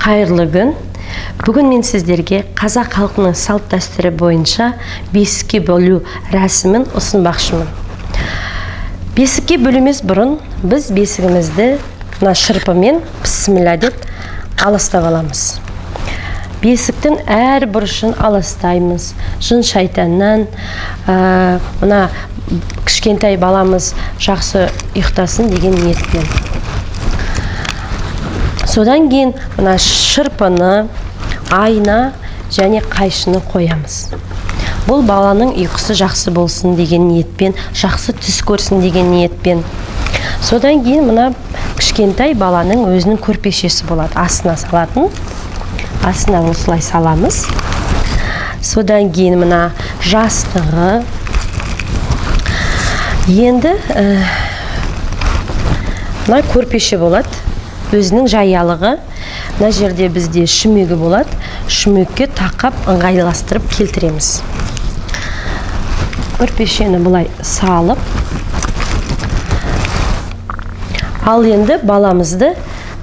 Қайырлы күн. Бүгін мен сіздерге қазақ халқының салт дәстүрі бойынша бесікке бөлу рәсімін ұсынбақшымын. Бесікке бөлемес бұрын біз бесігімізді мына шырпымен бісміллә деп аластап аламыз. Бесіктің әр бұрышын аластаймыз. Жын шайтаннан, мына кішкентай баламыз жақсы ұйықтасын деген ниетпен. Содан кейін мына шырпыны, айна және қайшыны қоямыз. Бұл баланың ұйқысы жақсы болсын деген ниетпен, жақсы түс көрсін деген ниетпен. Содан кейін мына кішкентай баланың өзінің көрпешесі болады. Астына салатын. Астына осылай саламыз. Содан кейін мына жастығы. Енді мына көрпеше болады. Өзінің жаялығы. Мына жерде бізде шүмегі болады. Шүмекке тақап ыңғайластырып келтіреміз. Көрпешені бұлай салып. Ал енді баламызды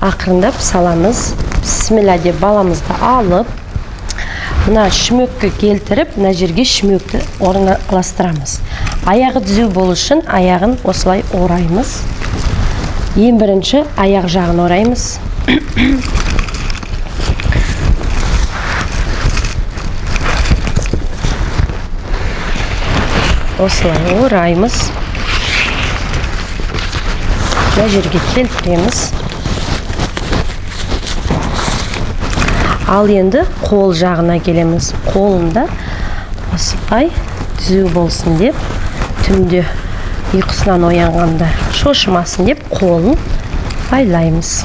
ақырындап саламыз. Бісміллә деп баламызды алып, мына шүмекке келтіріп, мына жерге шүмекті орналастырамыз. Аяғы түзу болу үшін аяғын осылай ораймыз. Ең бірінші аяқ жағын ораймыз. Осылай ораймыз. Мына жерге келтіреміз. Ал енді қол жағына келеміз. Қолында осылай түзу болсын деп, түнде ұйқысынан оянғанда шошымасын деп қолын байлаймыз.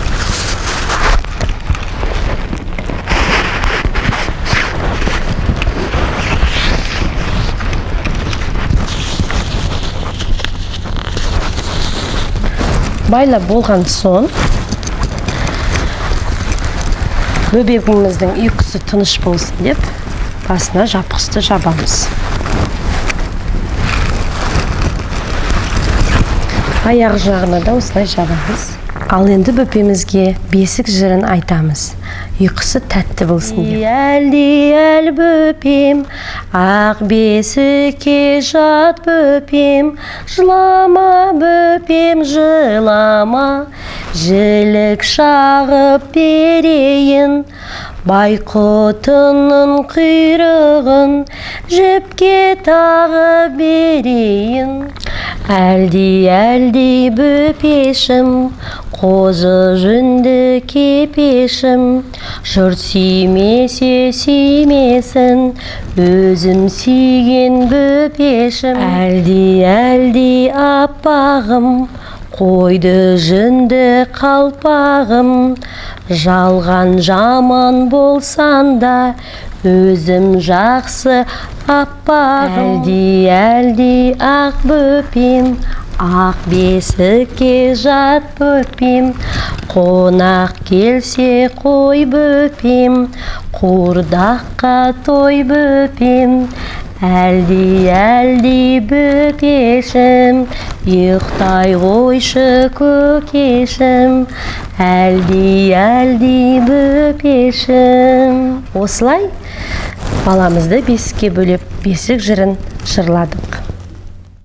Байлап болған соң бөбегіміздің ұйқысы тыныш болсын деп басына жапқысты жабамыз. Аяқ жағына да осылай жабамыз. Ал енді бөпемізге бесік жырын айтамыз. Ұйқысы тәтті болсын деп. Әл бөпем, ақ бесікке жат бөпем, жылама бөпем, жылама, жілік шағып берейін, байқұтының құйрығын жіпке тағы берейін. Әлди бөпешім, қозы жүнді кепешім, жұрт сүймесе сүймесін, өзім сүйген бөпешім. Әлди аппағым, қойды жүнді қалпағым, жалған жаман болсан да, өзім жақсы аппағым. Әлди ақ бөпем, ақ бесікке жат бөпем, қонақ келсе қой бөпем, қуырдаққа той бөпем. Әлди бөпешім, ұйықтай қойшы көкешім, әлди бөпешім. Осылай баламызды бесікке бөлеп бесік жырын жырладық.